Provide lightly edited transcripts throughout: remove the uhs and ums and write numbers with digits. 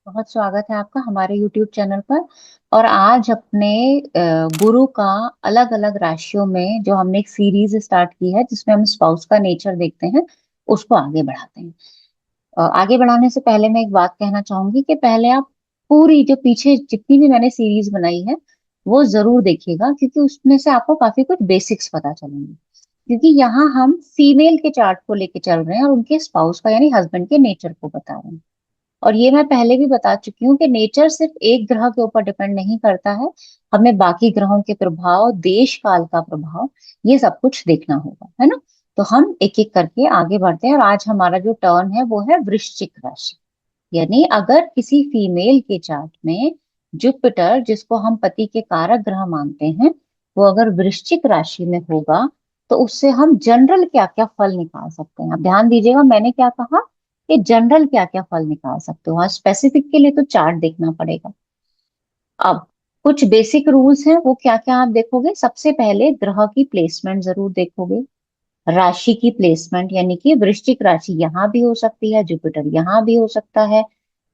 बहुत स्वागत है आपका हमारे YouTube चैनल पर। और आज अपने गुरु का अलग अलग राशियों में जो हमने एक सीरीज स्टार्ट की है जिसमें हम स्पाउस का नेचर देखते हैं, उसको आगे बढ़ाते हैं। आगे बढ़ाने से पहले मैं एक बात कहना चाहूंगी कि पहले आप पूरी जो पीछे जितनी भी मैंने सीरीज बनाई है वो जरूर देखिएगा, क्योंकि उसमें से आपको काफी कुछ बेसिक्स पता चलेंगे। क्योंकि यहाँ हम फीमेल के चार्ट को लेके चल रहे हैं और उनके स्पाउस का यानी हस्बैंड के नेचर को बता रहे हैं। और ये मैं पहले भी बता चुकी हूँ कि नेचर सिर्फ एक ग्रह के ऊपर डिपेंड नहीं करता है। हमें बाकी ग्रहों के प्रभाव, देश काल का प्रभाव, ये सब कुछ देखना होगा, है ना। तो हम एक एक करके आगे बढ़ते हैं और आज हमारा जो टर्न है वो है वृश्चिक राशि। यानी अगर किसी फीमेल के चार्ट में जुपिटर, जिसको हम पति के कारक ग्रह मानते हैं, वो अगर वृश्चिक राशि में होगा तो उससे हम जनरल क्या क्या फल निकाल सकते हैं। अब ध्यान दीजिएगा, मैंने क्या कहा कि जनरल क्या क्या फल निकाल सकते हो। हाँ, स्पेसिफिक के लिए तो चार्ट देखना पड़ेगा। अब कुछ बेसिक रूल्स हैं, वो क्या क्या आप देखोगे। सबसे पहले ग्रह की प्लेसमेंट जरूर देखोगे। राशि की प्लेसमेंट, यानी कि वृश्चिक राशि यहाँ भी हो सकती है, जुपिटर यहाँ भी हो सकता है।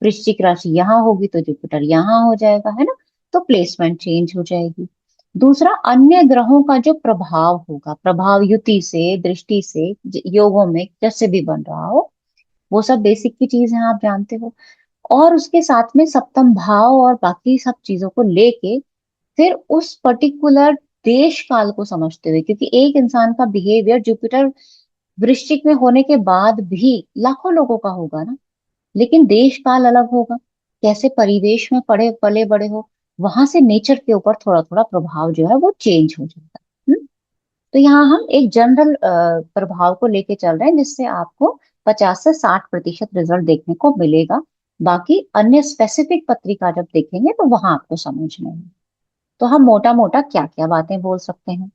वृश्चिक राशि यहाँ होगी तो जुपिटर यहाँ हो जाएगा, है ना। तो प्लेसमेंट चेंज हो जाएगी। दूसरा, अन्य ग्रहों का जो प्रभाव होगा, प्रभाव युति से, दृष्टि से, योगों में जैसे भी बन रहा हो, वो सब बेसिक की चीज है, आप जानते हो। और उसके साथ में सप्तम भाव और बाकी सब चीजों को लेके फिर उस पर्टिकुलर देश काल को समझते हुए, क्योंकि एक इंसान का बिहेवियर जुपिटर वृश्चिक में होने के बाद भी लाखों लोगों का होगा ना, लेकिन देश काल अलग होगा। कैसे परिवेश में पड़े पले बड़े हो, वहां से नेचर के ऊपर थोड़ा थोड़ा प्रभाव जो है वो चेंज हो जाता है। तो यहाँ हम एक जनरल प्रभाव को लेके चल रहे हैं, जिससे आपको 50 से 60% रिजल्ट देखने को मिलेगा। बाकी अन्य स्पेसिफिक पत्रिका जब देखेंगे तो वहां आपको समझ में आएगा। तो हम मोटा मोटा क्या क्या बातें बोल सकते हैं।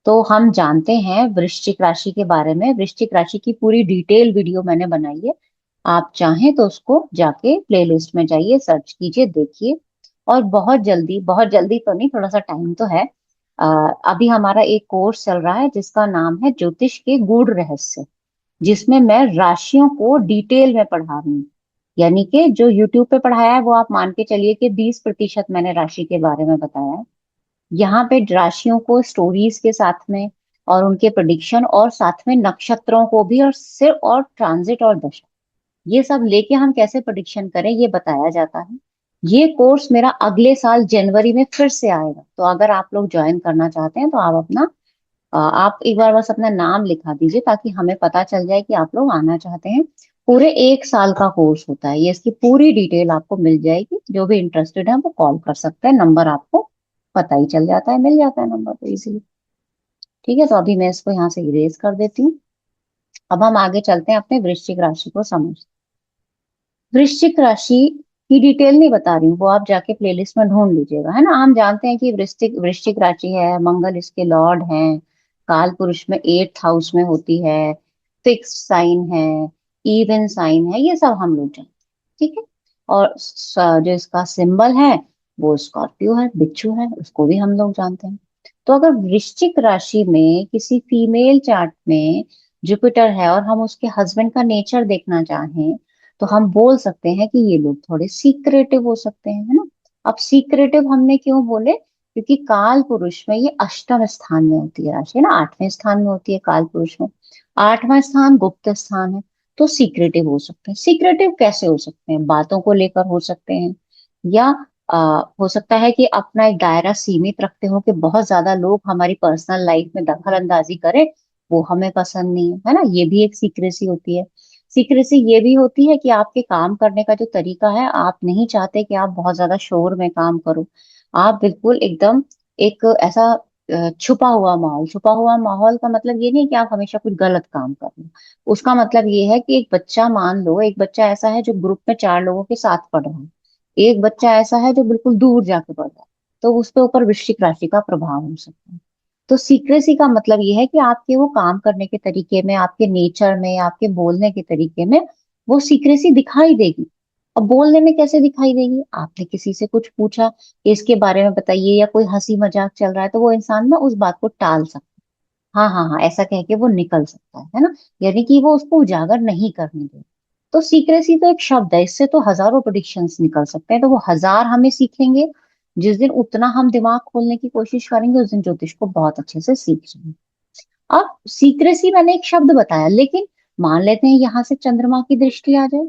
तो हम जानते हैं वृश्चिक राशि के बारे में, वृश्चिक राशि की पूरी डिटेल वीडियो मैंने बनाई है। आप चाहें तो उसको जाके प्लेलिस्ट में जाइए, सर्च कीजिए, देखिए। और बहुत जल्दी तो नहीं, थोड़ा सा टाइम तो है। अभी हमारा एक कोर्स चल रहा है जिसका नाम है ज्योतिष के गूढ़ रहस्य, जिसमें मैं राशियों को डिटेल में पढ़ा रही हूँ। यानी कि जो यूट्यूब पे पढ़ाया है वो आप मान के चलिए कि 20% मैंने राशि के बारे में बताया है। यहाँ पे राशियों को स्टोरीज के साथ में और उनके प्रिडिक्शन और साथ में नक्षत्रों को भी, और सिर्फ और ट्रांजिट और दशा, ये सब लेके हम कैसे प्रिडिक्शन करें ये बताया जाता है। ये कोर्स मेरा अगले साल जनवरी में फिर से आएगा, तो अगर आप लोग ज्वाइन करना चाहते हैं तो आप अपना आप एक बार बस अपना नाम लिखा दीजिए, ताकि हमें पता चल जाए कि आप लोग आना चाहते हैं। पूरे 1 साल का कोर्स होता है ये, इसकी पूरी डिटेल आपको मिल जाएगी। जो भी इंटरेस्टेड है वो कॉल कर सकते हैं, नंबर आपको पता ही चल जाता है, मिल जाता है नंबर तो इजीली। ठीक है, तो अभी मैं इसको यहाँ से इरेज कर देती हूँ। अब हम आगे चलते हैं अपने वृश्चिक राशि को समझ। वृश्चिक राशि की डिटेल नहीं बता रही हूँ, वो आप जाके प्लेलिस्ट में ढूंढ लीजिएगा, है ना। हम जानते हैं कि वृश्चिक वृश्चिक राशि है, मंगल इसके लॉर्ड हैं, काल पुरुष में 8th हाउस में होती है, फिक्स्ड साइन है, इवन साइन है, ये सब हम लोग जानते हैं। ठीक है। और जो इसका सिंबल है वो स्कॉर्पियो है, बिच्छू है, उसको भी हम लोग जानते हैं। तो अगर वृश्चिक राशि में किसी फीमेल चार्ट में जुपिटर है और हम उसके हस्बैंड का नेचर देखना चाहें, तो हम बोल सकते हैं कि ये लोग थोड़े सीक्रेटिव हो सकते हैं, है ना। अब सीक्रेटिव हमने क्यों बोले, क्योंकि काल पुरुष में ये अष्टम स्थान में होती है राशि, है ना, 8वें स्थान में होती है काल पुरुष में। 8वां स्थान गुप्त स्थान है। तो सीक्रेटिव हो सकते हैं। सीक्रेटिव कैसे हो सकते हैं, बातों को लेकर हो सकते हैं, या हो सकता है कि अपना एक दायरा सीमित रखते हो कि बहुत ज्यादा लोग हमारी पर्सनल लाइफ में दखल अंदाजी करें, वो हमें पसंद नहीं है ना, ये भी एक सीक्रेसी होती है। सीक्रेसी ये भी होती है कि आपके काम करने का जो तरीका है, आप नहीं चाहते कि आप बहुत ज्यादा शोर में काम करो। आप बिल्कुल एकदम एक ऐसा छुपा हुआ माहौल का मतलब ये नहीं कि आप हमेशा कुछ गलत काम कर रहे हो। उसका मतलब ये है कि एक बच्चा, मान लो एक बच्चा ऐसा है जो ग्रुप में 4 लोगों के साथ पढ़ रहा है, एक बच्चा ऐसा है जो बिल्कुल दूर जाके पढ़ रहा है, तो उसके ऊपर वृश्चिक राशि का प्रभाव हो सकता है। तो सीक्रेसी का मतलब ये है कि आपके वो काम करने के तरीके में, आपके नेचर में, आपके बोलने के तरीके में वो सीक्रेसी दिखाई देगी। अब बोलने में कैसे दिखाई देगी, आपने किसी से कुछ पूछा कि इसके बारे में बताइए, या कोई हंसी मजाक चल रहा है, तो वो इंसान ना उस बात को टाल सकता है। हाँ हाँ हाँ, ऐसा कह के वो निकल सकता है ना। यानी कि वो उसको उजागर नहीं करने दे। तो सीक्रेसी तो एक शब्द है, इससे तो हजारों प्रोडिक्शंस निकल सकते हैं, तो वो हजार हमें सीखेंगे। जिस दिन उतना हम दिमाग खोलने की कोशिश करेंगे उस दिन ज्योतिष को बहुत अच्छे से सीख जाएंगे। अब सीक्रेसी मैंने एक शब्द बताया, लेकिन मान लेते हैं यहां से चंद्रमा की दृष्टि आ जाए,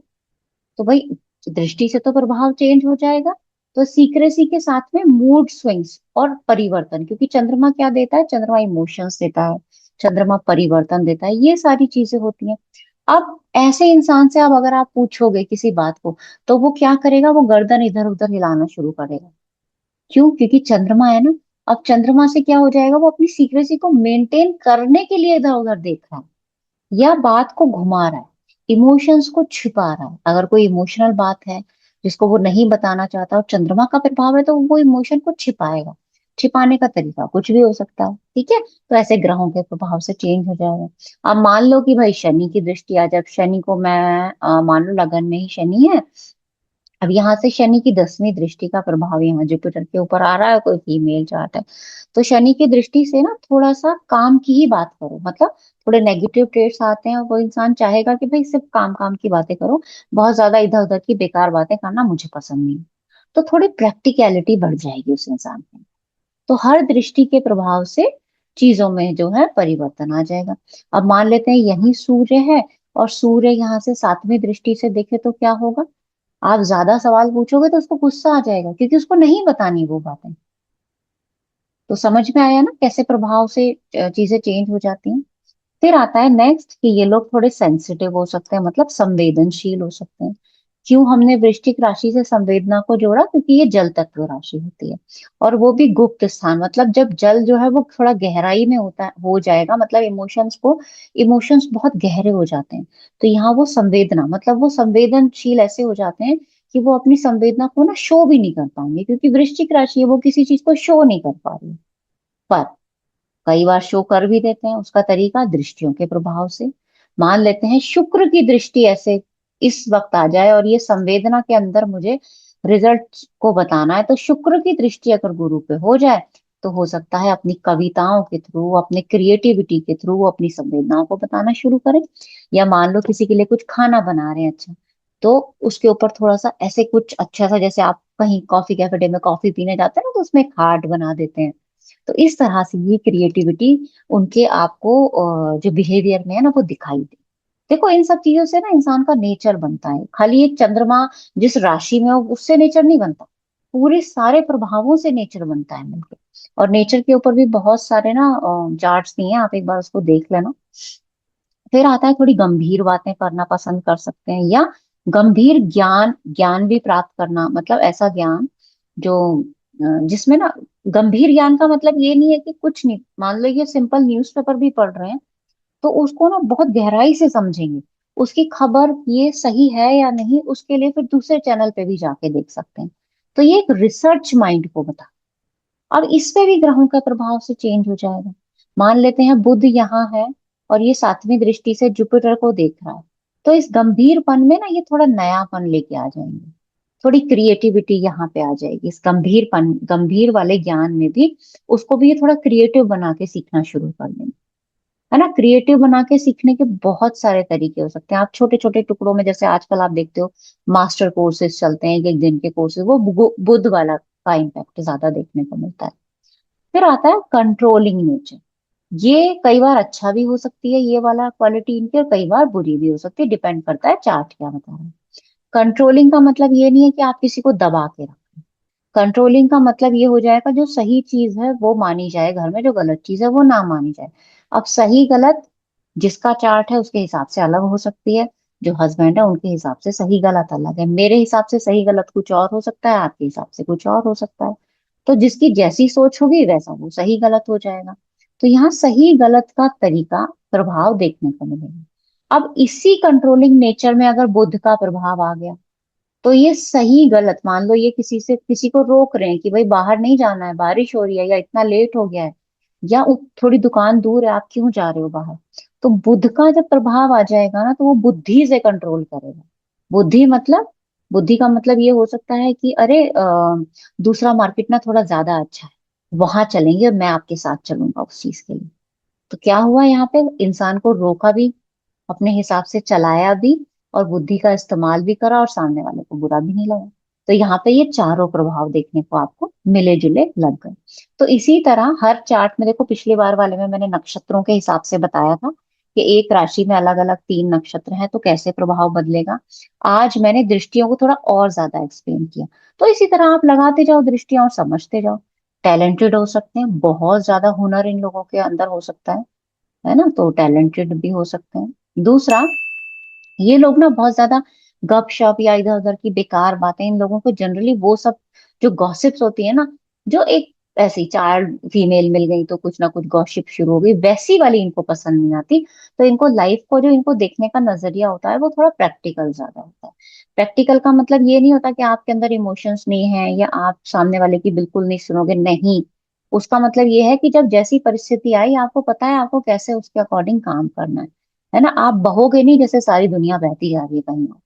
तो भाई दृष्टि से तो प्रभाव चेंज हो जाएगा। तो सीक्रेसी के साथ में मूड स्विंग्स और परिवर्तन, क्योंकि चंद्रमा क्या देता है, चंद्रमा इमोशंस देता है, चंद्रमा परिवर्तन देता है, ये सारी चीजें होती हैं। अब ऐसे इंसान से अब अगर आप पूछोगे किसी बात को, तो वो क्या करेगा, वो गर्दन इधर उधर हिलाना शुरू करेगा। क्यों? क्योंकि चंद्रमा है ना। अब चंद्रमा से क्या हो जाएगा, वो अपनी सीक्रेसी को मेंटेन करने के लिए इधर उधर देख रहा है, या बात को घुमा रहा है, इमोशंस को छिपा रहा है। अगर कोई इमोशनल बात है जिसको वो नहीं बताना चाहता और चंद्रमा का प्रभाव है, तो वो इमोशन को छिपाएगा। छिपाने का तरीका कुछ भी हो सकता है, ठीक है। तो ऐसे ग्रहों के प्रभाव से चेंज हो जाएगा। अब मान लो कि भाई शनि की दृष्टि आ जाए, शनि को मैं मान लो लगन में ही शनि है। अब यहाँ से शनि की 10वीं दृष्टि का प्रभाव यहाँ जुपिटर के ऊपर आ रहा है, कोई फीमेल चार्ट है, तो शनि की दृष्टि से ना थोड़ा सा काम की ही बात करो, मतलब थोड़े नेगेटिव ट्रेट्स आते हैं और वो इंसान चाहेगा कि भाई सिर्फ काम काम की बातें करो, बहुत ज्यादा इधर उधर की बेकार बातें करना मुझे पसंद नहीं। तो थोड़ी प्रैक्टिकलिटी बढ़ जाएगी उस इंसान में। तो हर दृष्टि के प्रभाव से चीजों में जो है परिवर्तन आ जाएगा। अब मान लेते हैं यही सूर्य है, और सूर्य यहाँ से 7वीं दृष्टि से देखे तो क्या होगा। आप ज्यादा सवाल पूछोगे तो उसको गुस्सा आ जाएगा, क्योंकि उसको नहीं बतानी वो बातें। तो समझ में आया ना कैसे प्रभाव से चीजें चेंज हो जाती हैं। फिर आता है नेक्स्ट कि ये लोग थोड़े सेंसिटिव हो सकते हैं, मतलब संवेदनशील हो सकते हैं। क्यों हमने वृश्चिक राशि से संवेदना को जोड़ा, क्योंकि ये जल तत्व राशि होती है, और वो भी गुप्त स्थान, मतलब जब जल जो है वो थोड़ा गहराई में होता है, हो जाएगा, मतलब इमोशंस बहुत गहरे हो जाते हैं। तो यहाँ वो संवेदना, मतलब वो संवेदनशील ऐसे हो जाते हैं कि वो अपनी संवेदना को ना शो भी नहीं कर पाएंगे, क्योंकि वृश्चिक राशि है, वो किसी चीज को शो नहीं कर पा रही। पर कई बार शो कर भी देते हैं, उसका तरीका दृष्टियों के प्रभाव से। मान लेते हैं शुक्र की दृष्टि ऐसे इस वक्त आ जाए, और ये संवेदना के अंदर मुझे रिजल्ट को बताना है, तो शुक्र की दृष्टि अगर गुरु पे हो जाए, तो हो सकता है अपनी कविताओं के थ्रू, अपने क्रिएटिविटी के थ्रू वो अपनी संवेदनाओं को बताना शुरू करें। या मान लो किसी के लिए कुछ खाना बना रहे हैं अच्छा, तो उसके ऊपर थोड़ा सा ऐसे कुछ अच्छा सा, जैसे आप कहीं कॉफी कैफे में कॉफी पीने जाते हैं ना, तो उसमें एक हार्ट बना देते हैं। तो इस तरह से ये क्रिएटिविटी उनके आपको जो बिहेवियर में है ना वो दिखाई दे। देखो इन सब चीजों से ना इंसान का नेचर बनता है, खाली एक चंद्रमा जिस राशि में हो उससे नेचर नहीं बनता, पूरे सारे प्रभावों से नेचर बनता है मिलकर। और नेचर के ऊपर भी बहुत सारे ना चार्ट्स दिए हैं, आप एक बार उसको देख लेना। फिर आता है थोड़ी गंभीर बातें करना पसंद कर सकते हैं, या गंभीर ज्ञान ज्ञान भी प्राप्त करना, मतलब ऐसा ज्ञान जो जिसमें ना, गंभीर ज्ञान का मतलब ये नहीं है कि कुछ नहीं, मान लो ये सिंपल न्यूज़पेपर भी पढ़ रहे हैं, तो उसको ना बहुत गहराई से समझेंगे, उसकी खबर ये सही है या नहीं, उसके लिए फिर दूसरे चैनल पे भी जाके देख सकते हैं। तो ये एक रिसर्च माइंड को बता। अब इस पे भी ग्रहों का प्रभाव से चेंज हो जाएगा। मान लेते हैं बुध यहाँ है, और ये 7वीं दृष्टि से जुपिटर को देख रहा है, तो इस गंभीरपन में ना ये थोड़ा नयापन लेके आ जाएंगे, थोड़ी क्रिएटिविटी यहाँ पे आ जाएगी इस गंभीर वाले ज्ञान में भी। उसको भी ये थोड़ा क्रिएटिव बना के सीखना शुरू कर देंगे, है ना। क्रिएटिव बना के सीखने के बहुत सारे तरीके हो सकते हैं। आप छोटे छोटे टुकड़ों में, जैसे आजकल आप देखते हो मास्टर कोर्सेज चलते हैं, एक एक दिन के कोर्सेज, वो बुध वाला का इम्पैक्ट ज्यादा देखने को मिलता है। फिर आता है कंट्रोलिंग नेचर। ये कई बार अच्छा भी हो सकती है ये वाला क्वालिटी इनकी, और कई बार बुरी भी हो सकती है, डिपेंड करता है चार्ट क्या बता रहा है। कंट्रोलिंग का मतलब ये नहीं है कि आप किसी को दबा के रखें। कंट्रोलिंग का मतलब ये हो जाएगा जो सही चीज है वो मानी जाए घर में, जो गलत चीज है वो ना मानी जाए। अब सही गलत जिसका चार्ट है उसके हिसाब से अलग हो सकती है। जो हस्बैंड है उनके हिसाब से सही गलत अलग है, मेरे हिसाब से सही गलत कुछ और हो सकता है, आपके हिसाब से कुछ और हो सकता है। तो जिसकी जैसी सोच होगी वैसा वो सही गलत हो जाएगा। तो यहाँ सही गलत का तरीका प्रभाव देखने को मिलेगा। अब इसी कंट्रोलिंग नेचर में अगर बुध का प्रभाव आ गया, तो ये सही गलत, मान लो ये किसी को रोक रहे हैं कि भाई बाहर नहीं जाना है, बारिश हो रही है, या इतना लेट हो गया है, या थोड़ी दुकान दूर है, आप क्यों जा रहे हो बाहर। तो बुध का जब प्रभाव आ जाएगा ना, तो वो बुद्धि से कंट्रोल करेगा। बुद्धि मतलब बुद्धि का मतलब ये हो सकता है कि अरे दूसरा मार्केट ना थोड़ा ज्यादा अच्छा है, वहां चलेंगे, मैं आपके साथ चलूंगा उस चीज के लिए। तो क्या हुआ यहाँ पे, इंसान को रोका भी, अपने हिसाब से चलाया भी, और बुद्धि का इस्तेमाल भी करा और सामने वाले को बुरा भी नहीं लगा। तो यहाँ पे ये चारों प्रभाव देखने को आपको मिले जुले लग गए। तो इसी तरह हर चार्ट में देखो, पिछली बार वाले में मैंने नक्षत्रों के हिसाब से बताया था कि एक राशि में अलग अलग 3 नक्षत्र हैं तो कैसे प्रभाव बदलेगा। आज मैंने दृष्टियों को थोड़ा और ज्यादा एक्सप्लेन किया। तो इसी तरह आप लगाते जाओ दृष्टियां और समझते जाओ। टैलेंटेड हो सकते हैं, बहुत ज्यादा हुनर इन लोगों के अंदर हो सकता है ना, तो टैलेंटेड भी हो सकते हैं। दूसरा, ये लोग ना बहुत ज्यादा गपशप या इधर उधर की बेकार बातें, इन लोगों को जनरली वो सब जो गॉसिप्स होती है ना, जो एक ऐसी चार फीमेल मिल गई तो कुछ ना कुछ गॉसिप शुरू हो गई, वैसी वाली इनको पसंद नहीं आती। तो इनको लाइफ को जो इनको देखने का नजरिया होता है वो थोड़ा प्रैक्टिकल ज्यादा होता है। प्रैक्टिकल का मतलब ये नहीं होता कि आपके अंदर इमोशंस नहीं है या आप सामने वाले की बिल्कुल नहीं सुनोगे, नहीं। उसका मतलब ये है कि जब जैसी परिस्थिति आई आपको पता है आपको कैसे उसके अकॉर्डिंग काम करना है ना। आप बहोगे नहीं जैसे सारी दुनिया बहती जा रही है कहीं और।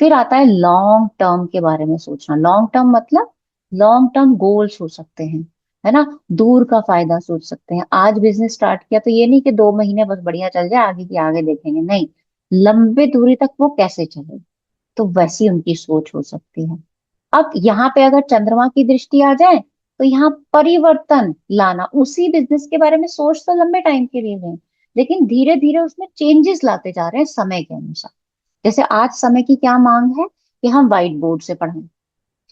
फिर आता है लॉन्ग टर्म के बारे में सोचना। लॉन्ग टर्म मतलब लॉन्ग टर्म गोल्स हो सकते हैं, है ना। दूर का फायदा सोच सकते हैं। आज बिजनेस स्टार्ट किया तो ये नहीं कि 2 महीने बस बढ़िया चल जाए आगे की आगे देखेंगे, नहीं। लंबे दूरी तक वो कैसे चले, तो वैसी उनकी सोच हो सकती है। अब यहाँ पे अगर चंद्रमा की दृष्टि आ जाए तो यहाँ परिवर्तन लाना, उसी बिजनेस के बारे में सोच तो लंबे टाइम के लिए है, लेकिन धीरे धीरे उसमें चेंजेस लाते जा रहे हैं समय के अनुसार। जैसे आज समय की क्या मांग है कि हम व्हाइट बोर्ड से पढ़ें,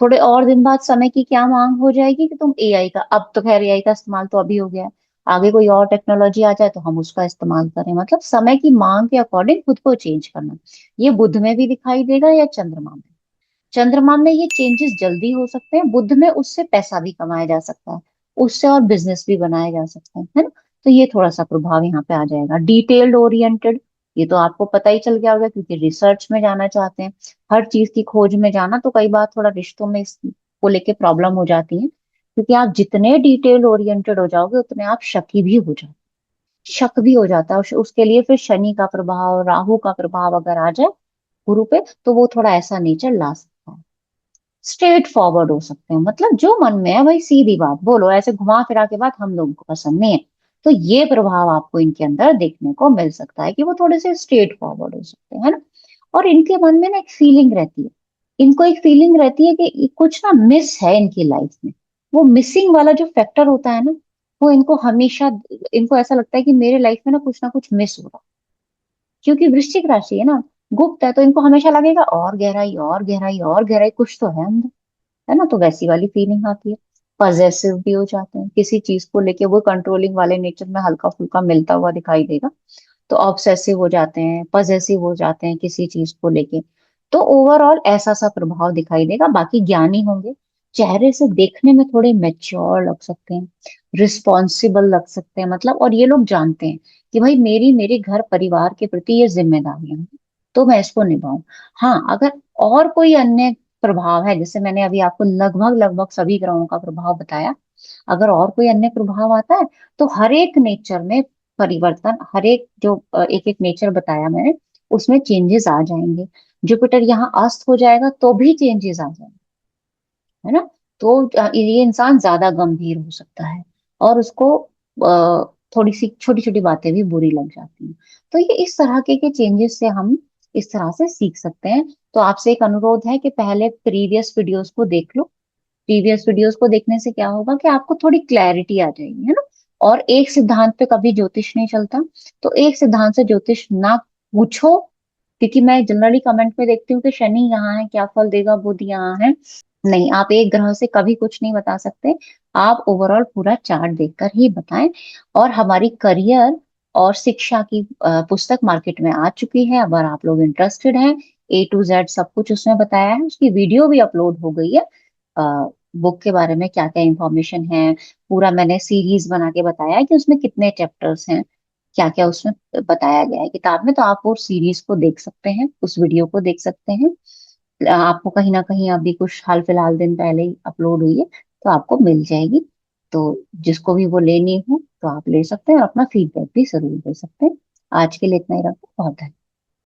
थोड़े और दिन बाद समय की क्या मांग हो जाएगी कि तुम एआई का, अब तो खैर एआई का इस्तेमाल तो अभी हो गया है, आगे कोई और टेक्नोलॉजी आ जाए तो हम उसका इस्तेमाल करें। मतलब समय की मांग के अकॉर्डिंग खुद को चेंज करना। ये बुध में भी दिखाई देगा या चंद्रमा में। चंद्रमा में ये चेंजेस जल्दी हो सकते हैं, बुध में उससे पैसा भी कमाया जा सकता है, उससे और बिजनेस भी बनाया जा सकता है ना। तो ये थोड़ा सा प्रभाव यहाँ पे आ जाएगा। डिटेल्ड ओरिएंटेड, ये तो आपको पता ही चल गया होगा क्योंकि रिसर्च में जाना चाहते हैं, हर चीज की खोज में जाना। तो कई बार थोड़ा रिश्तों में इसको लेके प्रॉब्लम हो जाती है, क्योंकि आप जितने डिटेल ओरिएंटेड हो जाओगे उतने आप शकी भी हो जाओगे। शक भी हो जाता है उसके लिए फिर शनि का प्रभाव, राहु का प्रभाव अगर आ जाए गुरु पे, तो वो थोड़ा ऐसा नेचर ला सकता है। स्ट्रेट फॉरवर्ड हो सकते हैं, मतलब जो मन में है भाई सीधी बात बोलो, ऐसे घुमा फिरा के बात हम लोगों को पसंद नहीं है। तो ये प्रभाव आपको इनके अंदर देखने को मिल सकता है कि वो थोड़े से स्ट्रेट फॉरवर्ड हो सकते हैं, है ना। और इनके मन में ना एक फीलिंग रहती है, इनको एक फीलिंग रहती है कि कुछ ना मिस है इनकी लाइफ में। वो मिसिंग वाला जो फैक्टर होता है ना, वो इनको हमेशा, इनको ऐसा लगता है कि मेरे लाइफ में ना कुछ मिस हो रहा। क्योंकि वृश्चिक राशि है ना, गुप्त है, तो इनको हमेशा लगेगा और गहराई और गहराई और गहराई कुछ तो है अंदर, है ना। तो वैसी वाली फीलिंग आती है। पजेसिव भी हो जाते हैं किसी चीज को लेके, वो कंट्रोलिंग वाले नेचर में हल्का फुल्का मिलता हुआ दिखाई देगा। तो ऑब्सेसिव हो जाते हैं, पजेसिव हो जाते हैं किसी चीज को लेके। तो ओवरऑल ऐसा सा प्रभाव दिखाई देगा। बाकी ज्ञानी होंगे, चेहरे से देखने में थोड़े मेच्योर लग सकते हैं, रिस्पॉन्सिबल लग सकते हैं, मतलब। और ये लोग जानते हैं कि भाई मेरी मेरे घर परिवार के प्रति ये जिम्मेदारियां हैं, तो मैं इसको निभाऊं। हाँ, अगर और कोई अन्य प्रभाव है, जैसे मैंने अभी आपको लगभग लगभग सभी ग्रहों का प्रभाव बताया, अगर और कोई अन्य प्रभाव आता है तो हर एक नेचर में परिवर्तन, हर एक जो एक एक नेचर बताया मैंने उसमें चेंजेस आ जाएंगे। जुपिटर यहाँ अस्त हो जाएगा तो भी चेंजेस आ जाएंगे, है ना। तो ये इंसान ज्यादा गंभीर हो सकता है और उसको थोड़ी सी छोटी छोटी बातें भी बुरी लग जाती हैं। तो ये इस तरह के चेंजेस से हम इस तरह से सीख सकते हैं। तो आपसे एक अनुरोध है कि पहले प्रीवियस वीडियोस को देख लो। प्रीवियस वीडियोस को देखने से क्या होगा कि आपको थोड़ी क्लैरिटी आ जाएगी, है ना। और एक सिद्धांत पे कभी ज्योतिष नहीं चलता, तो एक सिद्धांत से ज्योतिष ना पूछो। क्योंकि मैं जनरली कमेंट में देखती हूँ कि शनि यहाँ है क्या फल देगा, बुध यहाँ है। नहीं, आप एक ग्रह से कभी कुछ नहीं बता सकते। आप ओवरऑल पूरा चार्ट देखकर ही बताएं। और हमारी करियर और शिक्षा की पुस्तक मार्केट में आ चुकी है, अगर आप लोग इंटरेस्टेड हैं। A to Z सब कुछ उसमें बताया है, उसकी वीडियो भी अपलोड हो गई है। बुक के बारे में क्या क्या इंफॉर्मेशन है, पूरा मैंने सीरीज बना के बताया है कि उसमें कितने चैप्टर्स हैं, क्या क्या उसमें बताया गया है किताब में। तो आप वो सीरीज को देख सकते हैं, उस वीडियो को देख सकते हैं। आपको कहीं ना कहीं अभी कुछ हाल फिलहाल दिन पहले ही अपलोड हुई है, तो आपको मिल जाएगी। तो जिसको भी वो लेनी हो तो आप ले सकते हैं और अपना फीडबैक भी जरूर दे सकते हैं। आज के लिए इतना ही रखो, बहुत धन्यवाद।